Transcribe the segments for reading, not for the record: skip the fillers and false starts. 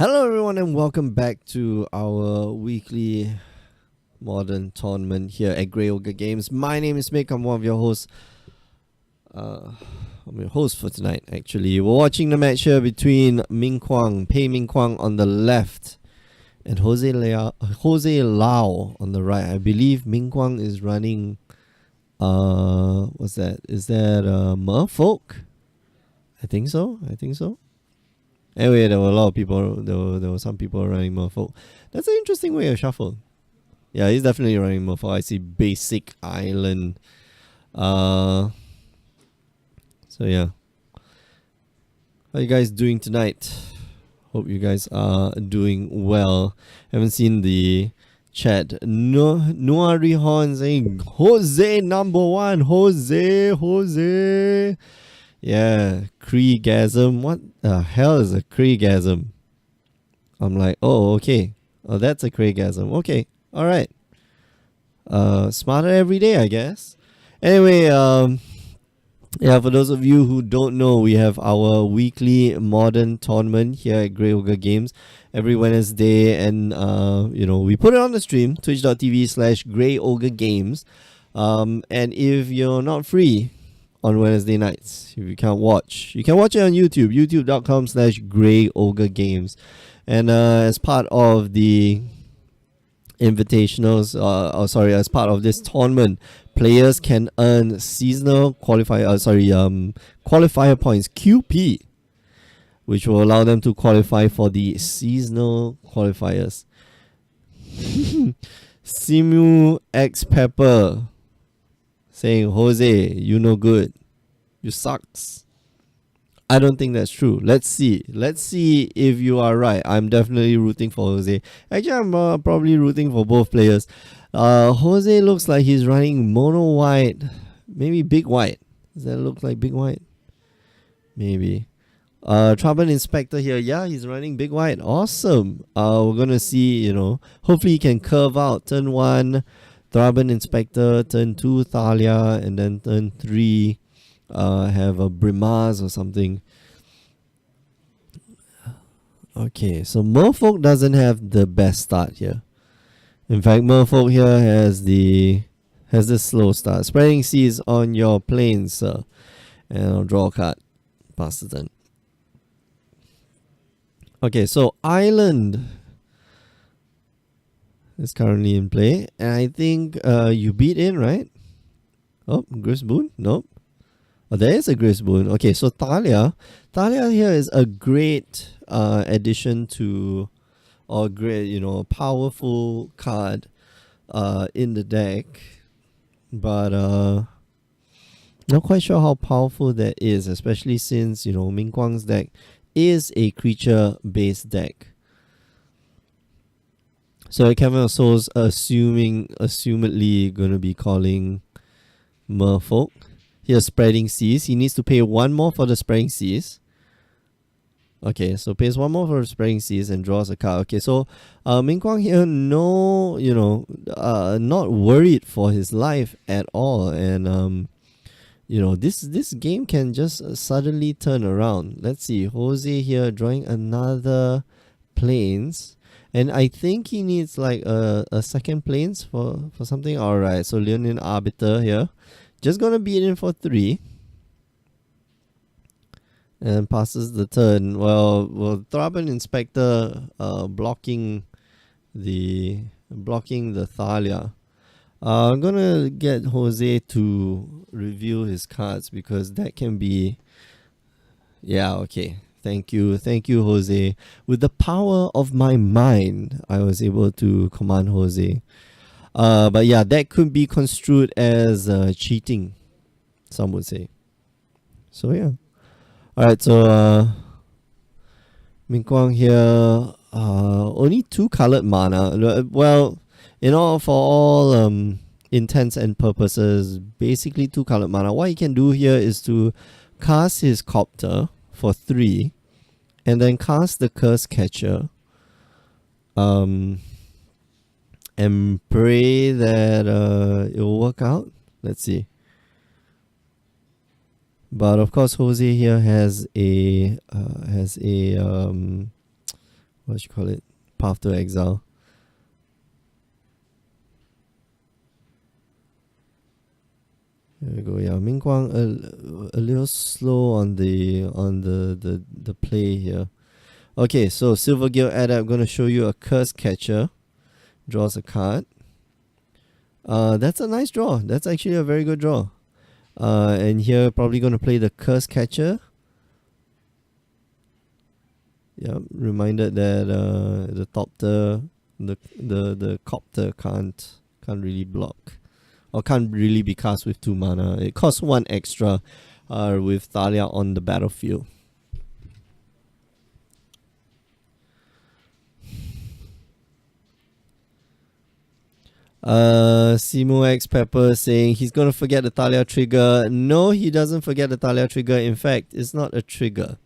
Hello, everyone, and welcome back to our weekly modern tournament here at Grey Ogre Games. My name is Mick. I'm one of your hosts. I'm your host for tonight, actually. We're watching the match here between Pei Ming Kwang on the left and Jose Lau on the right. I believe Ming Kwang is running. What's that? Is that Merfolk? I think so. Anyway, there were a lot of people. There were some people running Merfolk. That's an interesting way of shuffle. Yeah, he's definitely running Merfolk. I see basic island. So yeah. How you guys doing tonight? Hope you guys are doing well. Haven't seen the chat. Noari Horn saying Jose #1. Jose. Yeah, Kriegasm. What the hell is a Kriegasm? I'm like, oh, okay. Oh, that's a Kriegasm. Okay, all right. Smarter every day, I guess. Anyway, yeah, for those of you who don't know, we have our weekly modern tournament here at Grey Ogre Games every Wednesday, and we put it on the stream, twitch.tv/Grey Ogre Games. And if you're not free on Wednesday nights, if you can't watch, you can watch it on YouTube, youtube.com/Grey Ogre Games. And as part of the invitationals, as part of this tournament, players can earn seasonal qualifier points, QP, which will allow them to qualify for the seasonal qualifiers. Simu X Pepper saying, Jose, you no good. You sucks. I don't think that's true. Let's see if you are right. I'm definitely rooting for Jose. Actually, I'm probably rooting for both players. Jose looks like he's running mono white, maybe big white. Does that look like big white? Maybe. Trouble Inspector here. Yeah, he's running big white. Awesome. We're gonna see. Hopefully he can curve out turn 1. Thraben Inspector, turn 2 Thalia, and then turn 3 have a Brimaz or something. Okay, so Merfolk doesn't have the best start here. In fact, Merfolk here has the slow start. Spreading Seas on your planes, sir. And I'll draw a card. Pass the turn. Okay, so Island is currently in play, and I think you beat in, right? Oh, Gris Boon? Nope. Oh, there is a Gris Boon. Okay, so Thalia here is a great addition to, or great, powerful card in the deck, but not quite sure how powerful that is, especially since Ming Kwang's deck is a creature-based deck. So Cavern of Souls assumedly gonna be calling Merfolk. Here's Spreading Seas. He needs to pay 1 more for the Spreading Seas. Okay, so pays 1 more for the Spreading Seas and draws a card. Okay, so Ming Kwang here, not worried for his life at all, and this game can just suddenly turn around. Let's see, Jose here drawing another plains. And I think he needs like a second planes for something. Alright, so Leonin Arbiter here. Just gonna beat in for 3. And passes the turn. Well, Thraben Inspector blocking the Thalia. I'm gonna get Jose to review his cards because that can be... Yeah, okay. Thank you, Jose. With the power of my mind, I was able to command Jose. But yeah, that could be construed as cheating, some would say. So yeah. Alright, so Ming Kwang here, only 2 colored mana. Well, for all intents and purposes, basically 2 colored mana. What he can do here is to cast his Copter for 3, and then cast the Curse Catcher, and pray that it will work out. Let's see. But of course, Jose here has a what you call it, Path to Exile. There we go. Yeah, Ming Guang a little slow on the play here. Okay, so Silver Guild Adept, I'm gonna show you a Curse Catcher. Draws a card. That's a nice draw. That's actually a very good draw. And here probably gonna play the Curse Catcher. Yeah, reminded that the Topter, the Copter can't really block, or can't really be cast with 2 mana. It costs 1 extra with Thalia on the battlefield. Simo X Pepper saying he's gonna forget the Thalia trigger. No, he doesn't forget the Thalia trigger. In fact, it's not a trigger.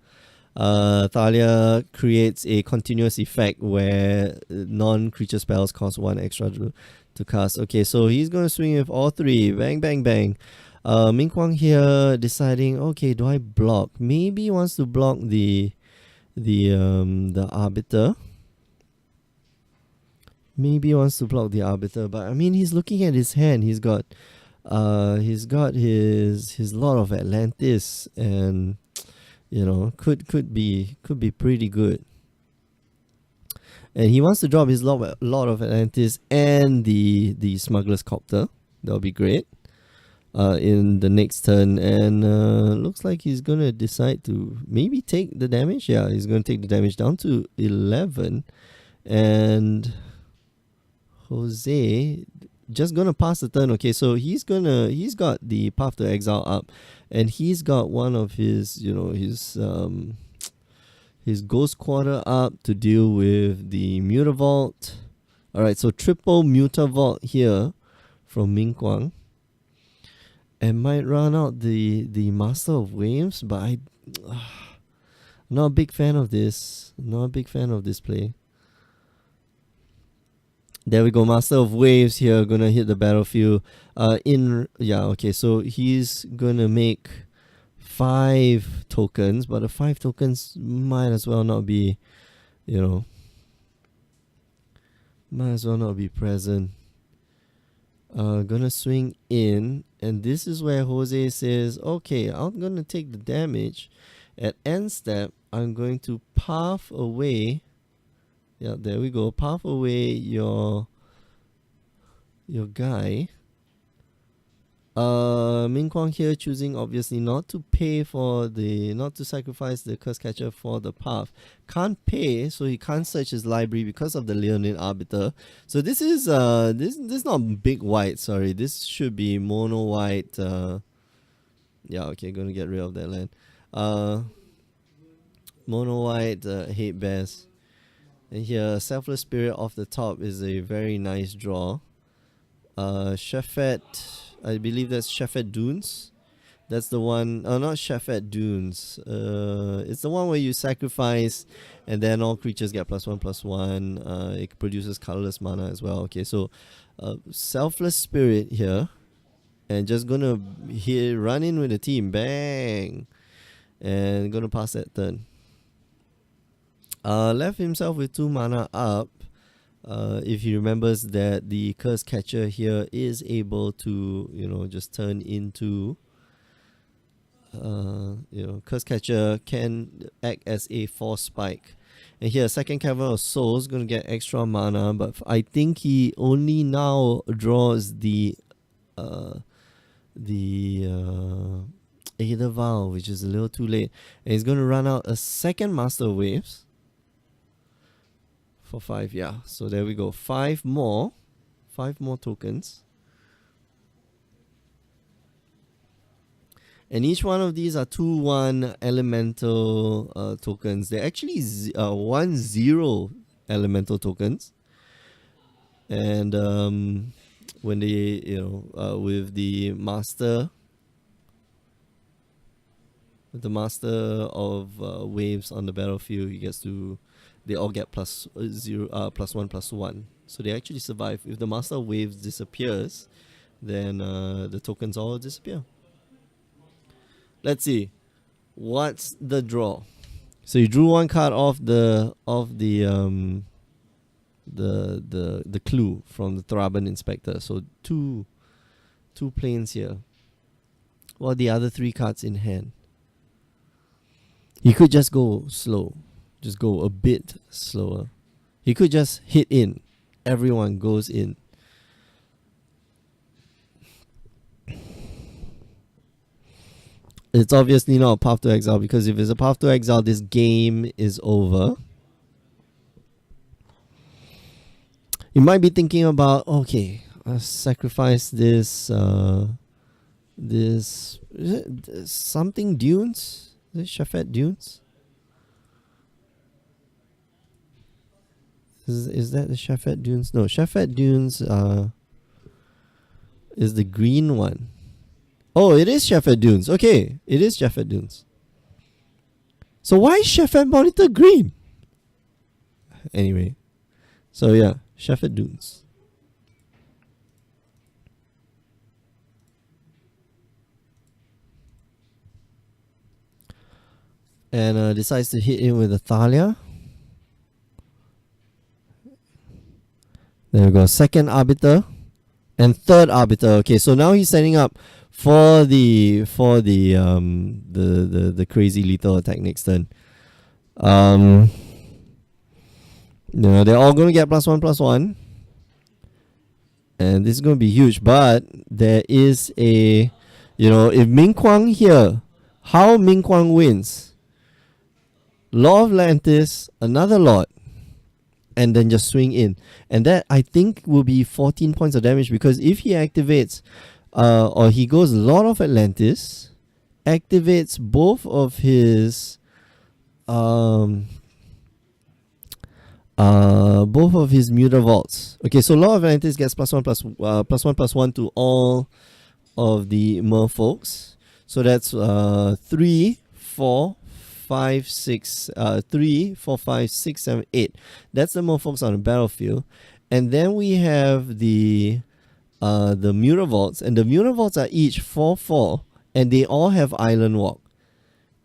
Thalia creates a continuous effect where non-creature spells cost 1 extra to cast. Okay, so he's gonna swing with all 3. Bang, bang, bang. Ming Guang here deciding, okay, do I block? Maybe he wants to block the Arbiter. Maybe he wants to block the Arbiter, but I mean, he's looking at his hand. He's got his Lord of Atlantis, and you know, could be pretty good. And he wants to drop his Lord of Atlantis and the Smuggler's Copter. That'll be great. In the next turn, and looks like he's gonna decide to maybe take the damage. Yeah, he's gonna take the damage down to 11, and Jose just gonna pass the turn. Okay, so he's got the Path to Exile up, and he's got one of his, you know, his Ghost Quarter up to deal with the Mutavault. Alright, so triple Mutavault here from Ming Guang. And might run out the Master of Waves, but I'm not a big fan of this. Not a big fan of this play. There we go, Master of Waves here, gonna hit the battlefield. Okay, so he's gonna make 5 tokens, but the 5 tokens might as well not be, you know, might as well not be present. Gonna swing in, and this is where Jose says, okay, I'm gonna take the damage. At end step, I'm going to path away. Yeah, there we go. Path away your guy. Ming Guang here choosing obviously not to sacrifice the Curse Catcher for the path. Can't pay, so he can't search his library because of the Leonid Arbiter. So this is this not big white, sorry. This should be mono white. Yeah, okay, gonna get rid of that land. Mono white hate bears. And here, Selfless Spirit off the top is a very nice draw. Shefet, I believe that's Shefet Dunes. That's the one, not Shefet Dunes. It's the one where you sacrifice and then all creatures get +1/+1. It produces colorless mana as well. Okay, so Selfless Spirit here. And just gonna run in with the team. Bang! And gonna pass that turn. Left himself with 2 mana up. If he remembers that the Curse Catcher here is able to, you know, just turn into, Curse Catcher can act as a Force Spike. And here, second Cavern of Souls gonna get extra mana, but I think he only now draws the Aether Vial, which is a little too late. And he's gonna run out a second Master of Waves. For 5, yeah. So there we go. 5 more tokens. And each one of these are 2/1 elemental tokens. They're actually 1/0 elemental tokens. And when they, with the master of waves on the battlefield, he gets to. They all get +1/+1. So they actually survive. If the Master of Waves disappears, then the tokens all disappear. Let's see. What's the draw? So you drew one card off the clue from the Thraben Inspector. So two planes here. What are the other three cards in hand? He could just go slow. Just go a bit slower. He could just hit in. Everyone goes in. It's obviously not a Path to Exile, because if it's a Path to Exile, this game is over. You might be thinking about, okay, sacrifice this, is it something Dunes? Is it Shafet Dunes? Is that the Shafet Dunes? No, Shafet Dunes is the green one. Oh, it is Shafet Dunes. Okay, it is Shafet Dunes. So why is Shafet Monitor green? Anyway, so yeah, Shafet Dunes. And decides to hit in with a Thalia. There we go. Second Arbiter and third Arbiter. Okay, so now he's setting up for the crazy lethal attack next turn. You know, they're all going to get +1/+1. And this is going to be huge. But there is a, you know, if Ming Kwang here, how Ming Kwang wins? Law of Atlantis, another lot, and then just swing in. And that, I think, will be 14 points of damage, because if he activates, or he goes Lord of Atlantis, activates both of his Muta Vaults. Okay, so Lord of Atlantis gets +1/+1 to all of the Merfolks. So that's 3, 4, 5, 6, 3, 4, 5, 6, 7, 8. That's the Merfolks on the battlefield. And then we have the Muta Vaults, and the Muta Vaults are each 4/4, and they all have Island Walk.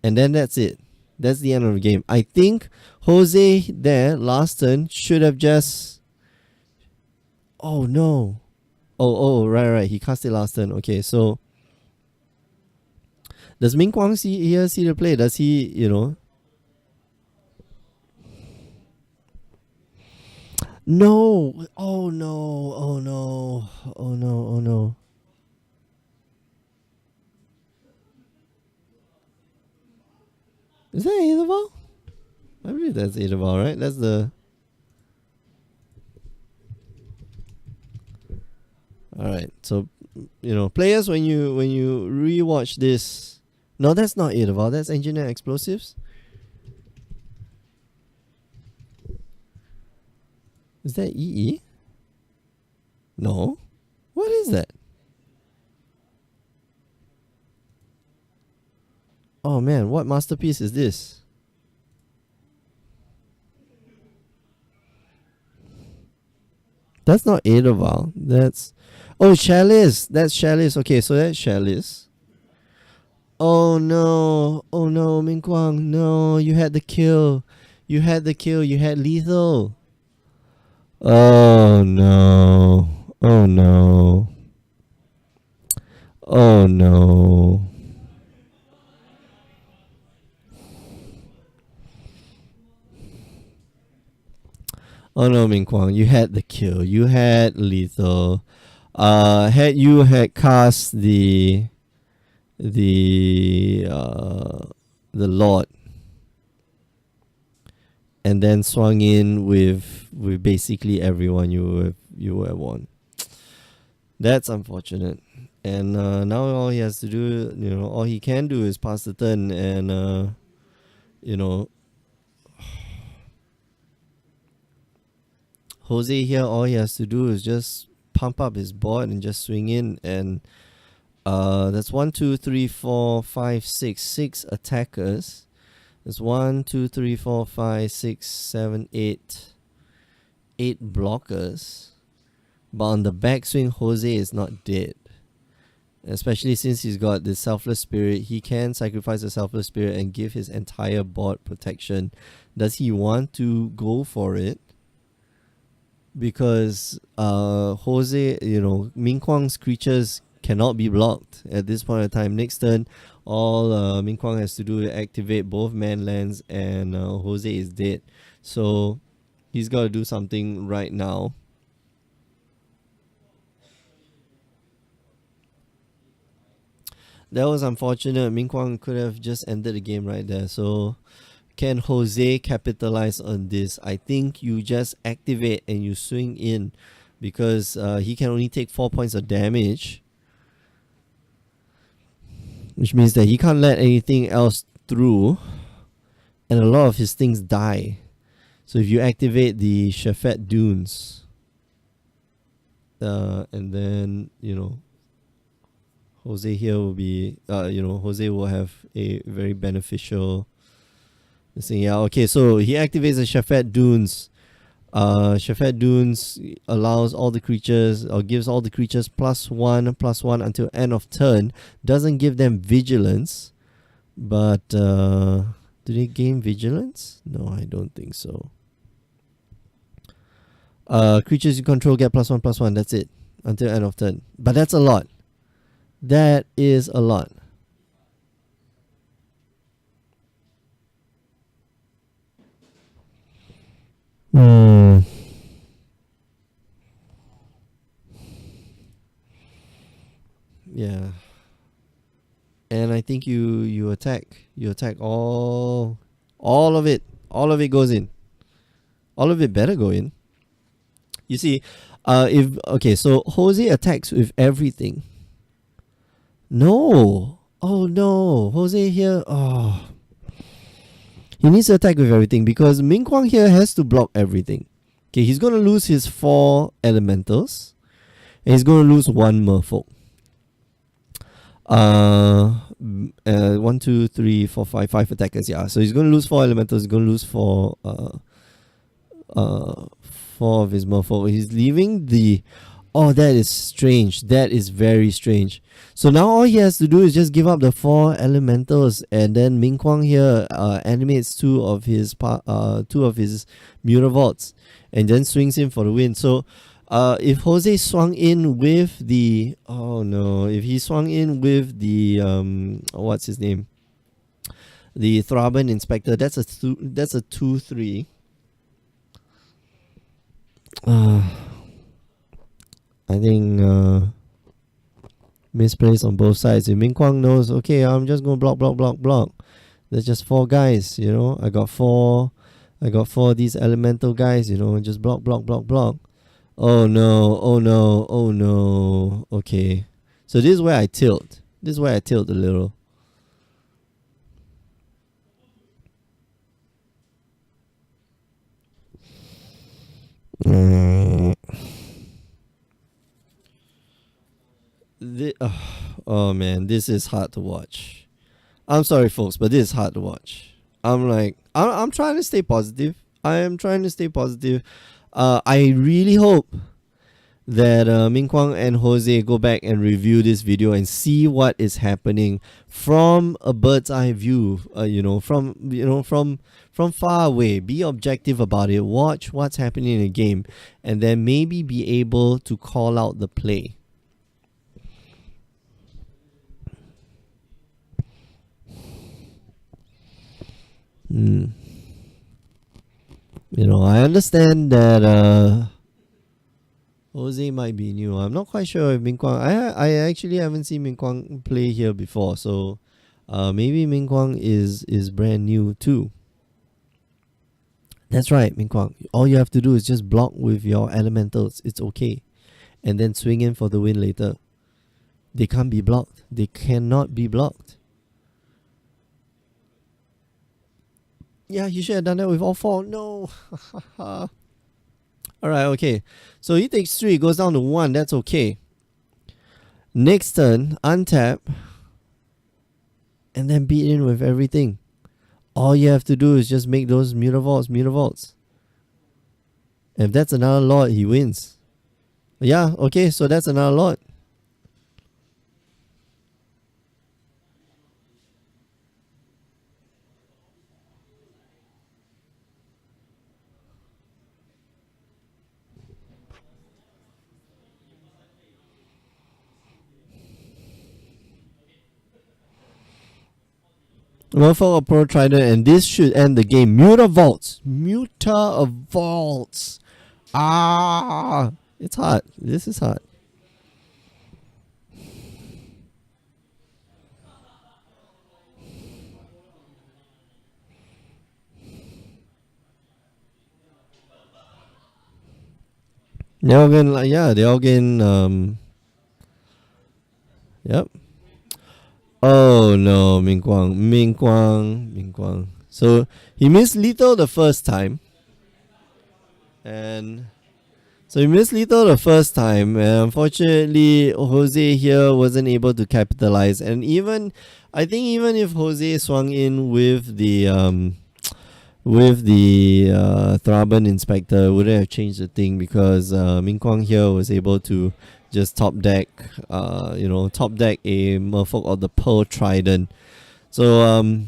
And then that's it. That's the end of the game. I think Jose there last turn should have just. Oh no! Right. He cast it last turn. Okay, so does Ming Kwang see the play? Does he, you know? No! Oh no! Oh no! Oh no! Oh no! Is that Aetherval? I believe that's Aetherval, right? That's the. Alright, so, you know, players, when you rewatch this. No, that's not Aetherval, that's Engineer Explosives. Is that EE? No. What is that? Oh man, what masterpiece is this? That's not Aetherval. That's. Oh, Chalice. That's Chalice. Okay, so that's Chalice. Oh no. Oh no, Ming Kwang. No, you had the kill. You had lethal. Oh no. Oh no. Oh no. Oh no, Ming Kwang, you had the kill. You had lethal. Had you cast the Lord, and then swung in with basically everyone, you would have won. That's unfortunate. And now all he has to do, you know, all he can do is pass the turn, and you know, Jose here, all he has to do is just pump up his board and just swing in, and that's 1, 2, 3, 4, 5, 6 attackers. There's 1, 2, 3, 4, 5, 6, 7, 8 blockers. But on the backswing, Jose is not dead. Especially since he's got this selfless spirit, he can sacrifice the selfless spirit and give his entire board protection. Does he want to go for it? Because Jose, Ming Kuang's creatures cannot be blocked at this point in time. Next turn, all Ming Kuang has to do is activate both man lands, and Jose is dead. So he's got to do something right now. That was unfortunate. Ming Kuang could have just ended the game right there. So can Jose capitalize on this? I think you just activate and you swing in, because he can only take 4 points of damage, which means that he can't let anything else through, and a lot of his things die. So if you activate the Shafet Dunes, and then Jose here will be Jose will have a very beneficial thing. Yeah, okay, so he activates the Shafet Dunes. Shafet Dunes allows all the creatures, or gives all the creatures +1/+1 until end of turn. Doesn't give them vigilance, but do they gain vigilance? No, I don't think so. Creatures you control get +1/+1. That's it until end of turn. But that's a lot. That is a lot. Yeah. And I think you attack. You attack all of it. All of it goes in. All of it better go in. You see, so Jose attacks with everything. No. Oh no. Jose here. Oh. He needs to attack with everything, because Ming Kuang here has to block everything. Okay, he's going to lose his 4 elementals, and he's going to lose 1 Merfolk. 1, 2, 3, 4, 5 attackers. Yeah, so he's going to lose 4 elementals. He's going to lose 4 of his Merfolk. He's leaving the. Oh, that is strange. That is very strange. So now all he has to do is just give up the 4 elementals, and then Ming Kuang here animates 2 of his Mutavaults, and then swings in for the win. So if Jose swung in with the if he swung in with the what's his name, the Thraben Inspector, that's a 2/3. I think misplaced on both sides. If Ming Kuang knows, okay, I'm just gonna block. There's just 4 guys, I got 4 of these elemental guys, just block. Oh no. Okay. So this is where I tilt. A little. Oh man, this is hard to watch. I'm sorry, folks, but this is hard to watch. I'm trying to stay positive. I am trying to stay positive. I really hope that Ming Kuang and Jose go back and review this video and see what is happening from a bird's eye view. From far away. Be objective about it. Watch what's happening in the game, and then maybe be able to call out the play. I understand that Jose might be new. I'm not quite sure if Ming Kuang. I actually haven't seen Ming Kuang play here before, so maybe Ming Kuang is brand new too. That's right, Ming Kuang. All you have to do is just block with your elementals. It's okay, and then swing in for the win later. They can't be blocked. They cannot be blocked. Yeah, you should have done that with all 4. No. Alright, okay. So he takes 3, goes down to 1. That's okay. Next turn, untap, and then beat in with everything. All you have to do is just make those Mutavaults. If that's another Lord, he wins. Yeah, okay, so that's another Lord. Merfolk or Pro Trident, and this should end the game. Muta Vaults. Muta Vaults. Ah, it's hard. This is hard. They're all getting, yeah, they're all getting, yep. Oh no, Ming Guang. So he missed lethal the first time, and so he missed lethal the first time. And unfortunately, Jose here wasn't able to capitalize. And I think even if Jose swung in with the Thraben Inspector, wouldn't have changed the thing, because Ming Guang here was able to just top deck a Merfolk or the Pearl Trident. So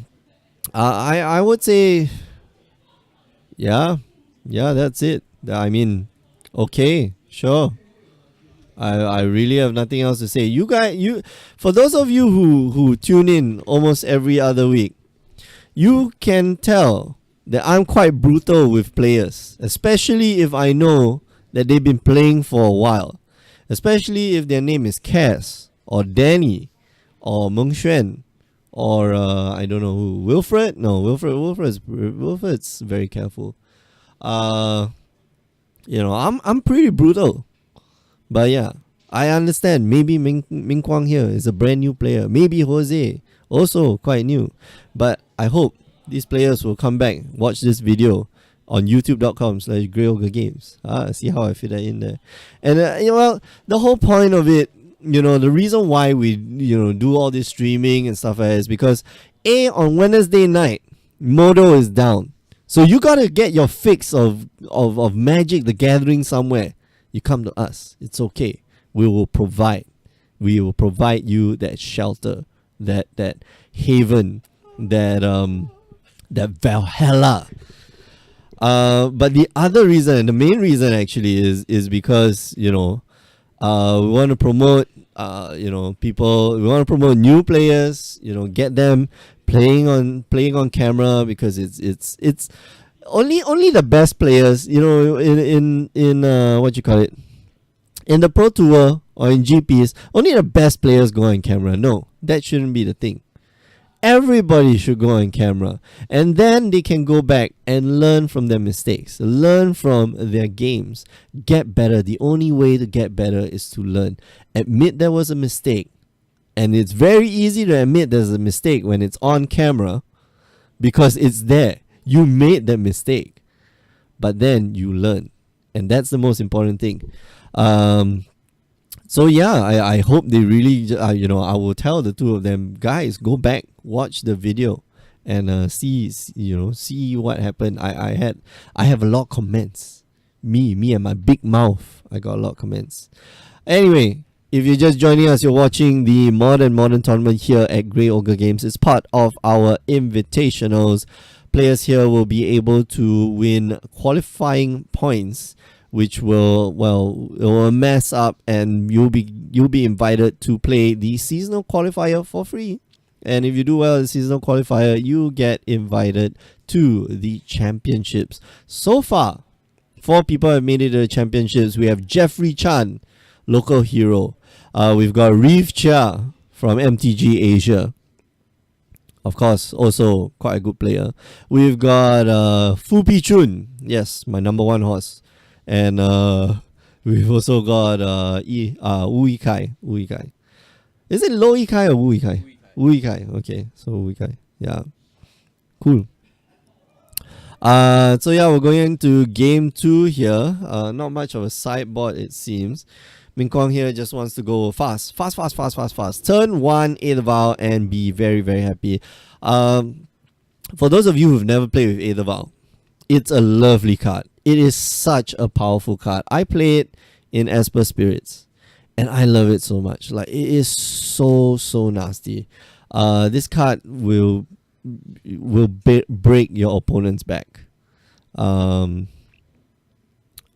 I would say, yeah, that's it. I mean, okay, sure. I really have nothing else to say. For those of you who tune in almost every other week, you can tell that I'm quite brutal with players, especially if I know that they've been playing for a while, especially if their name is Cass or Danny or Meng Xuan or I don't know who, Wilfred. No, Wilfred's very careful. I'm pretty brutal, but yeah, I understand. Maybe Ming Guang here is a brand new player. Maybe Jose also quite new, but I hope these players will come back, watch this video on youtube.com/GreyOgreGames. See how I fit that in there. And the whole point of it, the reason why we do all this streaming and stuff is because on Wednesday night, Modo is down. So you gotta get your fix of Magic the Gathering somewhere. You come to us. It's okay. We will provide. We will provide you that shelter, that haven, that Valhalla. But the other reason, the main reason actually is because we want to promote people. We want to promote new players. Get them playing on camera, because it's only the best players. In what you call it, in the Pro Tour or in GPs, only the best players go on camera. No, that shouldn't be the thing. Everybody should go on camera, and then they can go back and learn from their mistakes, learn from their games, get better. The only way to get better is to learn. Admit there was a mistake, and it's very easy to admit there's a mistake when it's on camera, because it's there. You made that mistake, but then you learn, and that's the most important thing. So yeah, I hope they really, I will tell the two of them, guys, go back, watch the video, and see what happened. I have a lot of comments. Me and my big mouth. I got a lot of comments. Anyway, if you're just joining us, you're watching the modern tournament here at Grey Ogre Games. It's part of our invitationals. Players here will be able to win qualifying points, which will mess up, and you'll be invited to play the seasonal qualifier for free. And if you do well in the seasonal qualifier, you get invited to the championships. So far, 4 people have made it to the championships. We have Jeffrey Chan, local hero. We've got Reeve Chia from MTG Asia. Of course, also quite a good player. We've got Fu Pi Chun. Yes, my number 1 horse. And we've also got Wu Yikai. Is it Lo Yikai or Wu Yikai? Wu Yikai. Okay, so Wu Yikai. Yeah. Cool. So yeah, we're going into game 2 here. Not much of a sideboard, it seems. Ming Guang here just wants to go fast. Turn 1, Aetherval, and be very, very happy. For those of you who've never played with Aetherval, it's a lovely card. It is such a powerful card. I play it in Esper Spirits, and I love it so much. Like, it is so nasty. This card will break your opponent's back.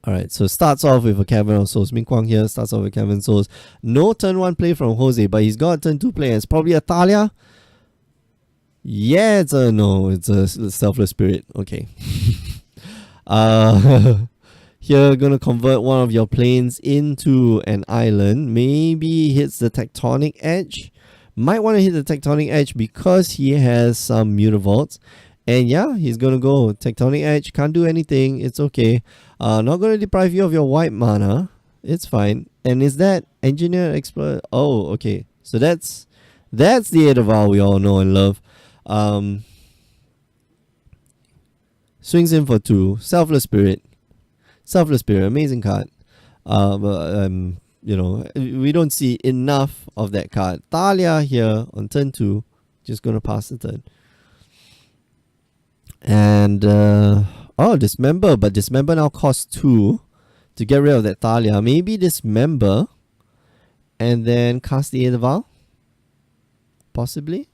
Alright, so starts off with a Cavern of Souls. Ming Guang here starts off with Cavern of Souls. No turn 1 play from Jose, but he's got a turn 2 play, and it's probably a Thalia. Yeah, it's a no. It's a selfless spirit. Okay. Uh, Here, gonna convert one of your planes into an island. Maybe hits the tectonic edge. Might want to hit the tectonic edge because he has some mutavaults. And yeah, he's gonna go tectonic edge. Can't do anything. It's okay. Not gonna deprive you of your white mana. It's fine. And is that engineer explorer? Oh, okay. So that's the Edaval we all know and love. Um, Swings in for 2. Selfless spirit. Selfless spirit. Amazing card. We don't see enough of that card. Thalia here on turn 2. Just gonna pass the turn. And dismember, but dismember now costs 2 to get rid of that Thalia. Maybe dismember and then cast the Edaval. Possibly.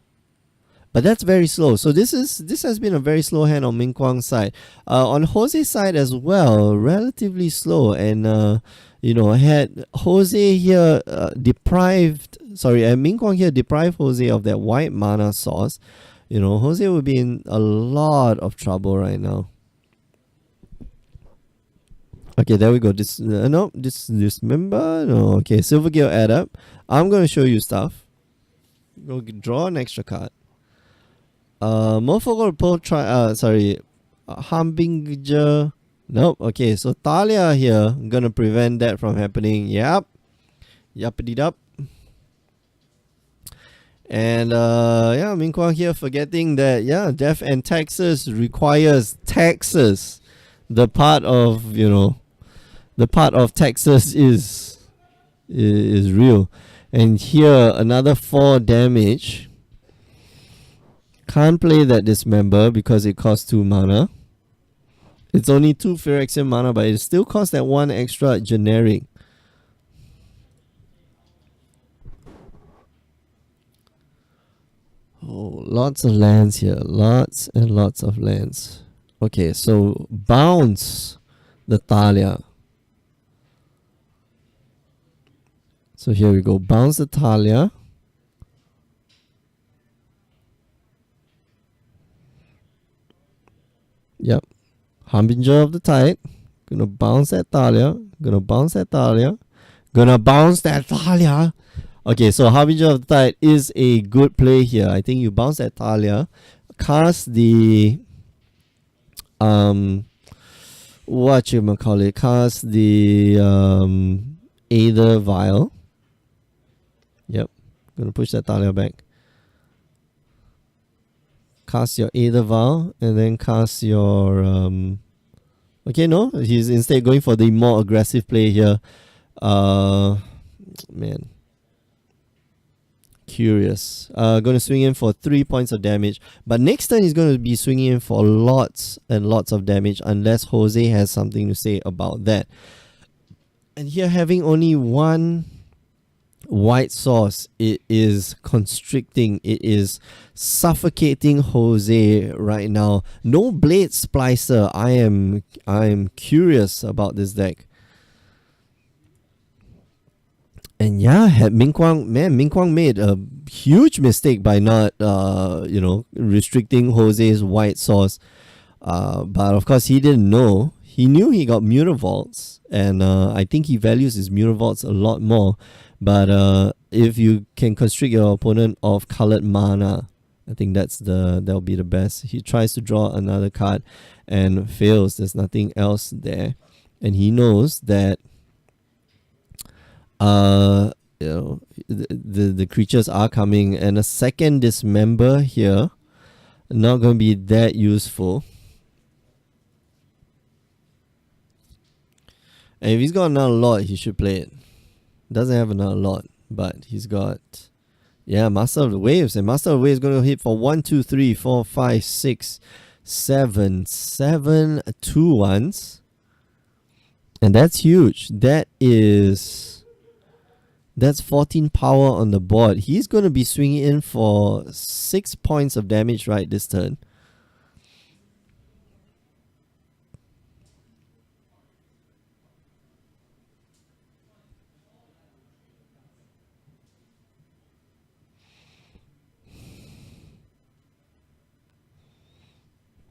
But that's very slow. So this has been a very slow hand on Ming Kwang's side. On Jose's side as well, relatively slow. And had Jose here Ming Kwang here deprived Jose of that white mana source, Jose would be in a lot of trouble right now. Okay, there we go. Dismember. No, okay, Silver Gale add up. I'm gonna show you stuff. Go draw an extra card. Merfolk will Harbinger. Nope. Okay, so Thalia here, I'm gonna prevent that from happening. Yep. Yuppity dup. And Ming Kwang here forgetting that Death and Taxes requires taxes. The part of Texas is real. And here another 4 damage. Can't play that Dismember because it costs 2 mana. It's only 2 Phyrexian mana, but it still costs that 1 extra generic. Oh, lots of lands here. Lots and lots of lands. Okay, so bounce the Thalia. So here we go. Bounce the Thalia. Yep. Harbinger of the Tide. Gonna bounce that Thalia. Gonna bounce that Thalia. Okay, so Harbinger of the Tide is a good play here. I think you bounce that Thalia. Cast the Cast the Aether Vial. Yep. Gonna push that Thalia back. Cast your Aether Vial and then cast your okay, no, he's instead going for the more aggressive play here. Man. Curious. Going to swing in for 3 points of damage. But next turn he's going to be swinging in for lots and lots of damage unless Jose has something to say about that. And here having only 1 white source, it is constricting. It is suffocating Jose right now. No Blade Splicer. I am curious about this deck. And had Ming Kwang made a huge mistake by not restricting Jose's white source. But of course he didn't know. He knew he got Mutavaults, and I think he values his Mutavaults a lot more. But if you can constrict your opponent of colored mana, I think that'll be the best. He tries to draw another card and fails. There's nothing else there, and he knows that the creatures are coming, and a second Dismember here not going to be that useful. And if he's got another lot, he should play it. Doesn't have another lot, but he's got Master of the Waves, and Master of the Waves is going to hit for 1, 2, 3, 4, 5, 6, 7 2-1s, and that's huge. That's 14 power on the board. He's going to be swinging in for 6 points of damage right this turn.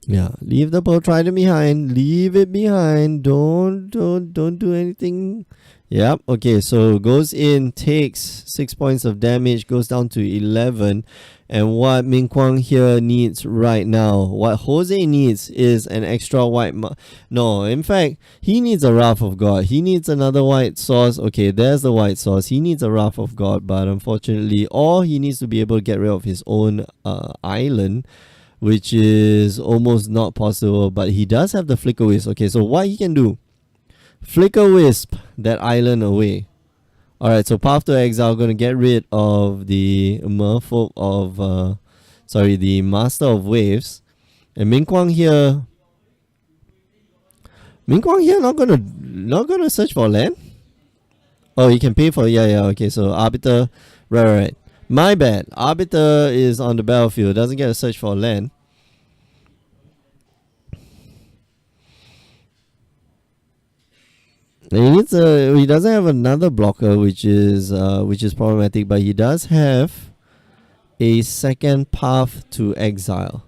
Yeah, leave the Pearl Trident behind. Leave it behind. Don't do anything. Yep. Okay, so goes in, takes 6 points of damage, goes down to 11. And what Ming Kwang here needs right now, what Jose needs is an extra white. No, in fact, he needs a Wrath of God. He needs another white source. Okay, there's the white source. He needs a Wrath of God, but unfortunately, or he needs to be able to get rid of his own island, which is almost not possible, but he does have the Flicker Wisp. Okay, so what he can do, Flicker Wisp that island away. Alright, so Path to Exile, gonna get rid of the Merfolk of, the Master of Waves. And Ming Kwang here not gonna search for land? Oh, you can pay for, yeah, okay, so Arbiter, right. My bad, Arbiter is on the battlefield, doesn't get a search for land. He doesn't have another blocker, which is problematic, but he does have a second Path to Exile,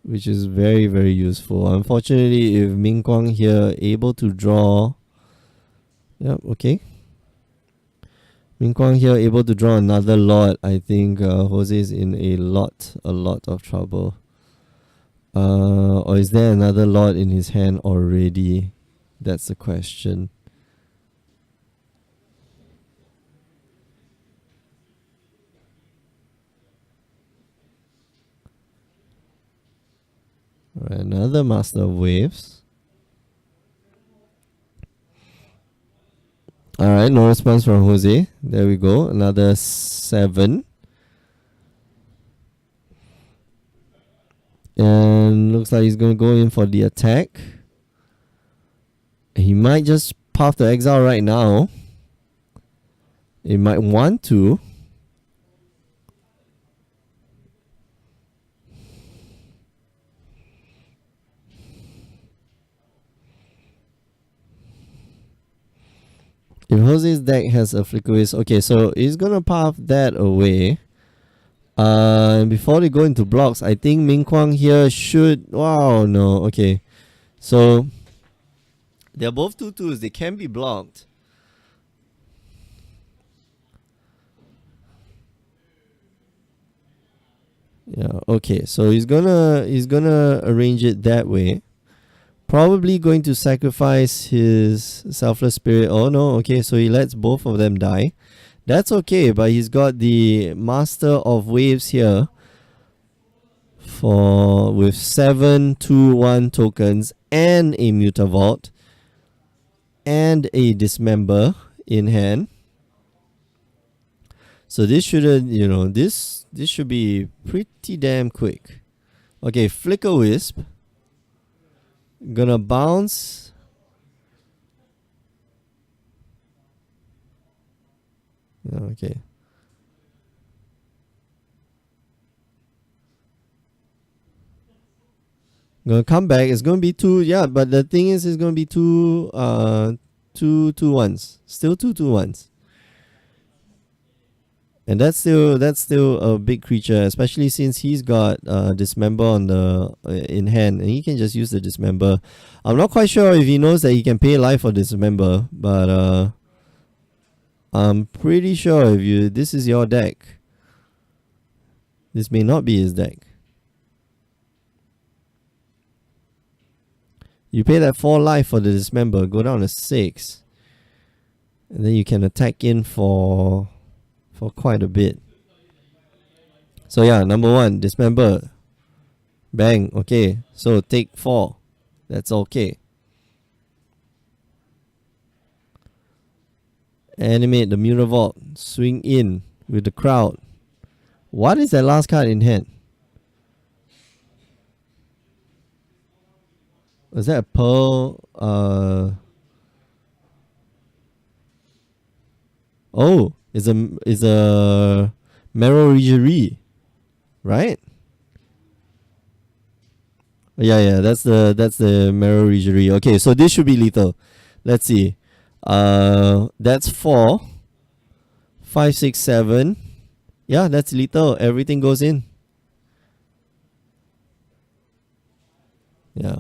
which is very, very useful. Unfortunately, if Ming Kwang here able to draw, yep, okay. Ming Kwang here able to draw another lot, I think Jose is in a lot of trouble. Or is there another lot in his hand already? That's the question. Alright, another Master of Waves. Alright, no response from Jose. There we go. Another 7. And looks like he's going to go in for the attack. He might just Path to Exile right now. He might want to. If Jose's deck has a Flicker Wisp, okay, so he's going to path that away. Before they go into blocks, I think Ming Kwang here should... Wow, no, okay. So, they're both 2/2s. They can be blocked. Yeah, okay. So he's gonna arrange it that way. Probably going to sacrifice his Selfless Spirit. Oh no, okay, so he lets both of them die. That's okay, but he's got the Master of Waves here with 7 2/1 tokens and a Mutavault and a Dismember in hand. So this shouldn't, this should be pretty damn quick. Okay, Flicker Wisp. Gonna bounce. Okay. Gonna come back. It's gonna be 2. Yeah, but the thing is, it's gonna be 2 2/1s. Still 2 2/1s. And that's still a big creature, especially since he's got Dismember on the in hand, and he can just use the Dismember. I'm not quite sure if he knows that he can pay life for Dismember, but I'm pretty sure if this is your deck, this may not be his deck. You pay that 4 life for the Dismember, go down to 6, and then you can attack in for quite a bit. So yeah, number 1, Dismember. Bang, okay. So take 4. That's okay. Animate the Mutavault. Swing in with the crowd. What is that last card in hand? Was that a Pearl? Oh, it's a Merfolk, right? Yeah, that's the Merfolk. Okay, so this should be lethal. Let's see. That's 4, 5, 6, 7. Yeah, that's lethal. Everything goes in. Yeah.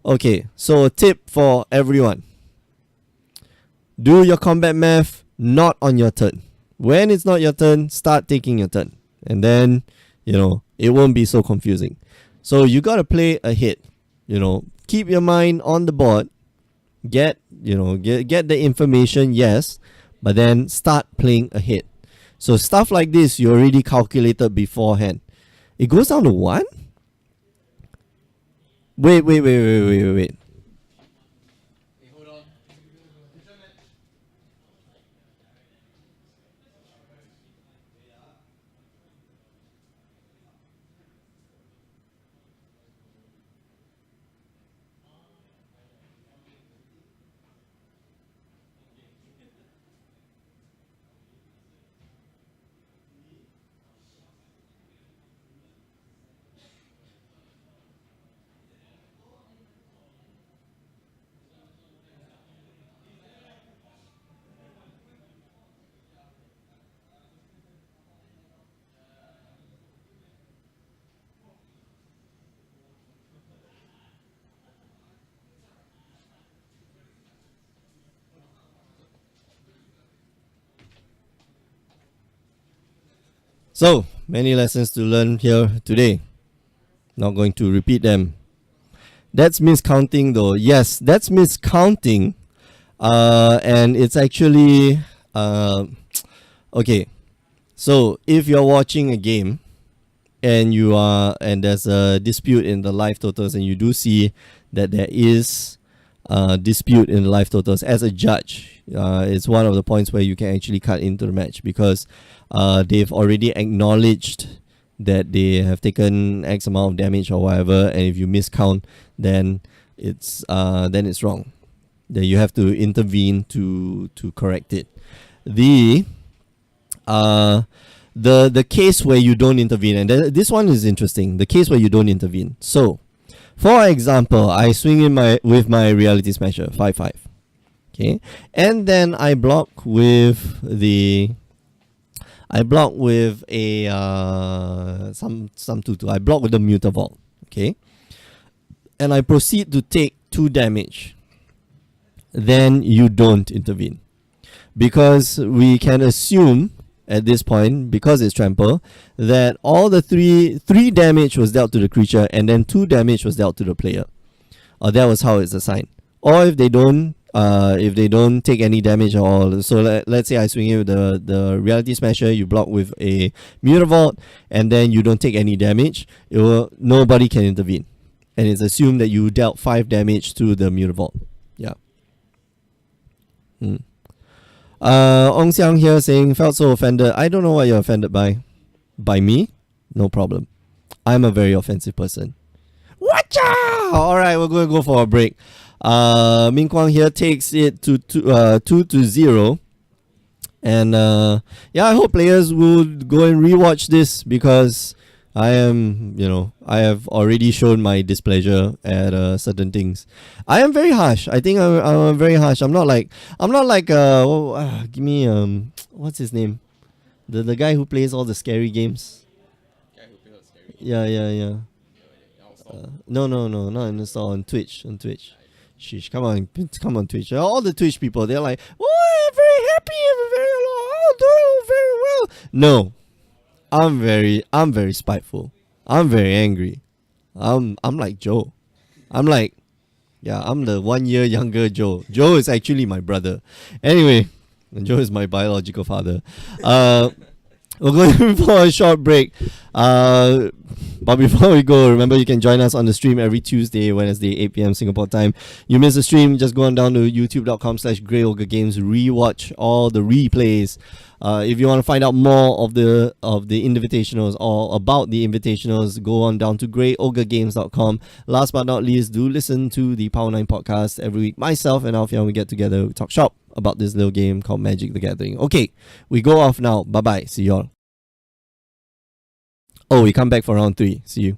Okay, so a tip for everyone. Do your combat math not on your turn. When it's not your turn, start taking your turn. And then, it won't be so confusing. So you gotta play ahead. Keep your mind on the board. Get the information, yes, but then start playing ahead. So stuff like this you already calculated beforehand. It goes down to 1? Wait. So, many lessons to learn here today. Not going to repeat them. That's miscounting though. Yes, that's miscounting. And it's actually okay. So if you're watching a game and there's a dispute in the live totals, and you do see that there is a dispute in the live totals, as a judge, it's one of the points where you can actually cut into the match, because they've already acknowledged that they have taken X amount of damage or whatever, and if you miscount, then it's wrong. Then you have to intervene to correct it. The case where you don't intervene, and this one is interesting. The case where you don't intervene. So, for example, I swing in with my reality smasher 5/5, okay, and then I block with a some 2/2. I block with the Muta Vault, okay, and I proceed to take 2 damage. Then you don't intervene, because we can assume at this point, because it's trample, that all the three damage was dealt to the creature, and then 2 damage was dealt to the player. That was how it's assigned. Or if they don't take any damage at all. So let's say I swing in with the reality smasher, you block with a Muta Vault, and then you don't take any damage. Nobody can intervene, and it's assumed that you dealt 5 damage to the Muta Vault. Yeah. Ong Xiang here saying, felt so offended. I don't know what you're offended by. By me? No problem. I'm a very offensive person. Watcha! Alright, we're going to go for a break. Ming Kwang here takes it to 2-0. And I hope players will go and rewatch this, because I have already shown my displeasure at certain things. I am very harsh. I think I'm very harsh. I'm not like give me what's his name? The guy who plays all the scary games. Yeah. No, not in the store, on Twitch. Sheesh, come on Twitch. All the Twitch people, they're like, oh, I'm very happy, doing very well. No. I'm very spiteful. I'm very angry. I'm like Joe. I'm the 1 year younger Joe. Joe is actually my brother. Anyway, Joe is my biological father. We're going for a short break. But before we go, remember you can join us on the stream every Tuesday, Wednesday, 8 p.m. Singapore time. You miss the stream, just go on down to youtube.com/GreyOgreGames, rewatch all the replays. If you want to find out more of the invitationals or about the invitationals, go on down to GreyOgreGames.com. Last but not least, do listen to the Power 9 podcast every week. Myself and Alfian, we get together, we talk shop about this little game called Magic the Gathering. Okay, we go off now. Bye-bye. See y'all. Oh, we come back for round 3. See you.